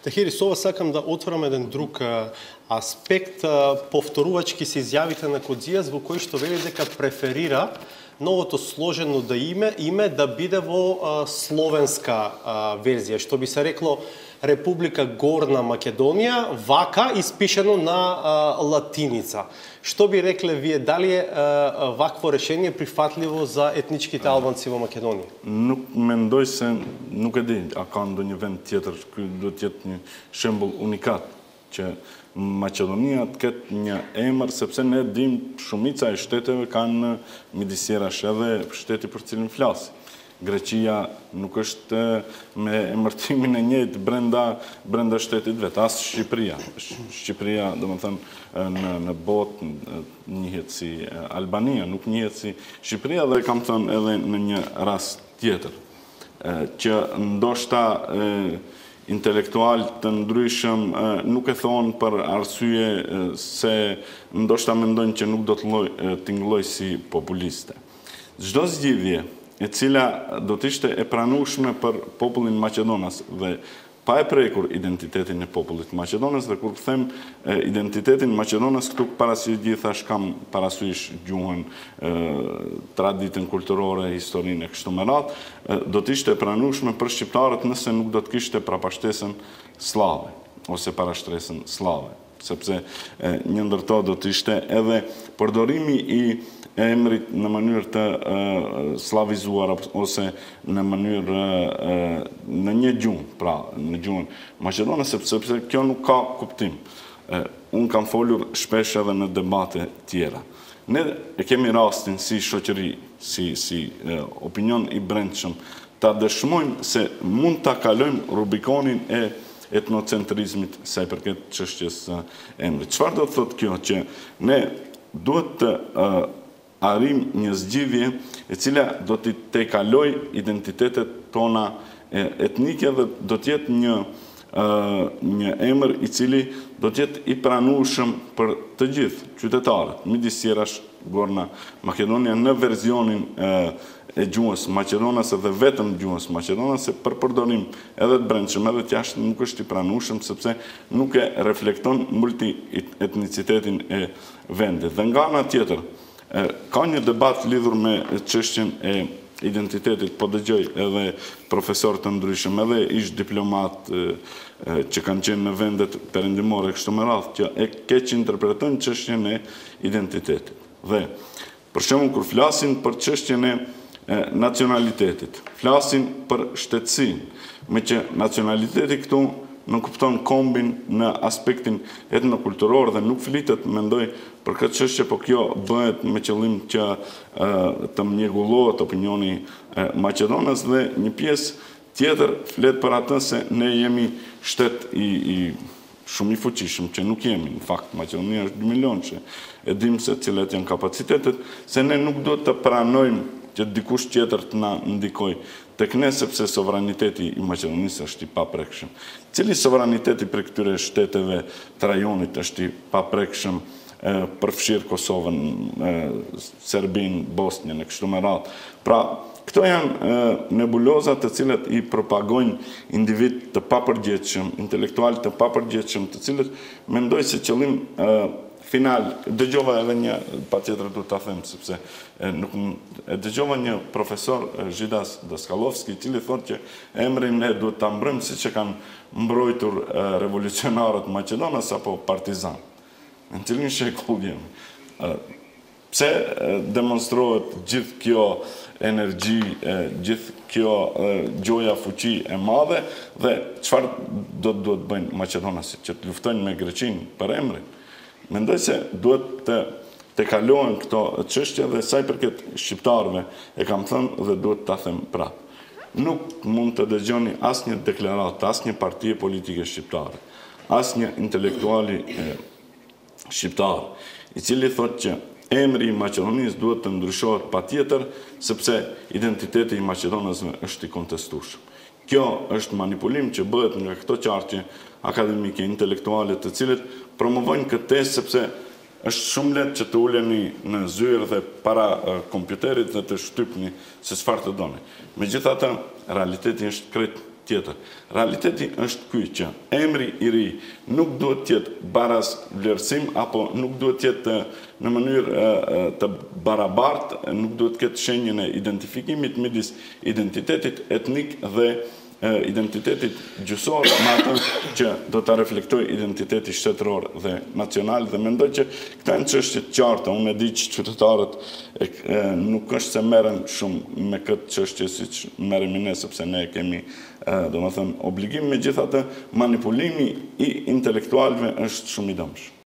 Тахири, со ова сакам да отворам еден друг аспект, повторувачки се изјавите на Кодзијас, во кој што вели дека преферира новото сложено да име да биде во словенска верзија, што би се рекло Република Горна Македонија, вака испишено на латиница. Што би рекле вие, дали е вакво решение прифатливо за етничките албанци во Македонија? Mendoj se nuk e di, a ka ndonjë vend tjetër, ky do të jetë një shembull unikat që Maqedonia të ketë një emër, sepse ne dim shumica e shteteve kanë midisjerash edhe shteti për cilin flasi. Greqia nuk është me emërtimin e njëjtë brenda shtetit vet, as Shqipëria. Shqipëria, domethënë, në botë njihet si Albania, nuk njihet si Shqipëria, dhe kam thënë edhe në një rast tjetër, që ndoshta intelektual të ndryshëm nuk e thonë për arsye se ndoshta mendojnë që nuk do të tingëlloj si populiste. Çdo zgjidhje e cila do të ishte e pranueshme për popullin Maqedonas dhe pa e prekur identitetin e popullit Maqedonas, dhe kur them identitetin Maqedonas, këtu parasysh gjithash kam parasysh gjuhën, traditën kulturore, historinë e kështu me radhë, do të ishte e pranueshme për shqiptarët nëse nuk do të kishte prapashtesën slave ose parashtresën slave, sepse një ndër to do të ishte edhe përdorimi i emrit në mënyrë të slavizuar ose në mënyrë në një gjuhë, pra në gjuhën maqedone, sepse kjo nuk ka kuptim. Unë kam folur shpesh edhe në debate tjera. Ne e kemi rastin si shoqëri, si opinion i brendshëm, ta dëshmojmë se mund ta kalojmë Rubikonin e etnocentrizmit sa i përket çështjes emrit. Çfarë do të thotë kjo? Që ne duhet të arrim një zgjidhje e cila do të tejkaloj identitetet tona etnike dhe do të jetë një emër i cili do të jetë i pranueshëm për të gjithë qytetarët, midisjerash Gorna Makedonia në verzionin e gjuhës maqedonase dhe vetëm gjuhës maqedonase, për përdorim edhe të brendshëm edhe të jashtëm nuk është i pranueshëm sepse nuk e reflekton multietnicitetin e vendit. Dhe nga ana tjetër, ka një debat lidhur me çështjen e identitetit, po dëgjoj edhe profesor të ndryshëm, edhe ish diplomat që kanë qenë në vendet perëndimore kështu me radhë, që e keq interpretojnë çështjen e identitetit. Dhe për shembull kur flasin për çështjen e nacionalitetit, flasin për shtetësinë, me që nacionaliteti këtu nuk kupton kombin në aspektin etnokulturor dhe nuk flitet, mendoj, për këtë çështje, po kjo bëhet me qëllim që të mjegullohet opinioni Maqedonas dhe një pjesë tjetër flet për atë se ne jemi shtet i shumë i fuqishëm, që nuk jemi, në fakt, Maqedonia është 2 milionëshe, e dim se cilat janë kapacitetet, se ne nuk do të pranojmë që dikush tjetër të na ndikoj tek ne, sepse sovraniteti i Maqedonisë është i paprekshëm. Cili sovraniteti për këtyre shteteve të rajonit është i paprekshëm, përfshirë Kosovën, Serbinë, Bosnjën e kështu me radhë. Pra, këto janë nebulozat të cilat i propagojnë individ të papërgjegjshëm, intelektual të papërgjegjshëm, të cilët mendoj se qëllim final, dëgjova edhe një, patjetër duhet ta them, sepse dëgjova një profesor, Zhidas Daskalovski, i cili thotë që emrin ne duhet ta mbrojmë siç e kanë mbrojtur revolucionarët Maqedonas apo partizan. Në cilin shekull jemi? Pse demonstrohet gjithë kjo energji, gjithë kjo gjoja fuqi e madhe, dhe çfarë do të bëjnë Maqedonasit, që të luftojnë me Greqinë për emrin? Mendoj se duhet të kalohen këto çështje dhe sa i përket shqiptarëve, e kam thënë dhe duhet ta them prapë. Nuk mund të dëgjoni asnjë deklaratë, asnjë partie politike shqiptare, asnjë intelektuali shqiptar, i cili thotë që emri i Maqedonisë duhet të ndryshohet patjetër sepse identiteti i Maqedonasve është i kontestueshëm. Kjo është manipulim që bëhet nga këto qarqe akademike, intelektuale, të cilët promovojnë këtë tezë sepse është shumë lehtë që të uleni në zyrë dhe para kompjuterit dhe të shtypni se çfarë të doni. Megjithatë, realiteti është krejt tjetër. Realiteti është ky që emri i ri nuk duhet të jetë baraz vlerësim apo nuk duhet të jetë në mënyrë të barabartë, nuk duhet të ketë shenjën e identifikimit midis identitetit etnik dhe identitetit gjysor me atë që do ta reflektoj identiteti shtetëror dhe nacional dhe mendoj që këta janë çështje të qarta. Unë e di që qytetarët nuk është se merren shumë me këtë çështje siç merremi ne sepse ne kemi domethënë obligim, megjithatë manipulimi i intelektualëve është shumë i dëmshëm.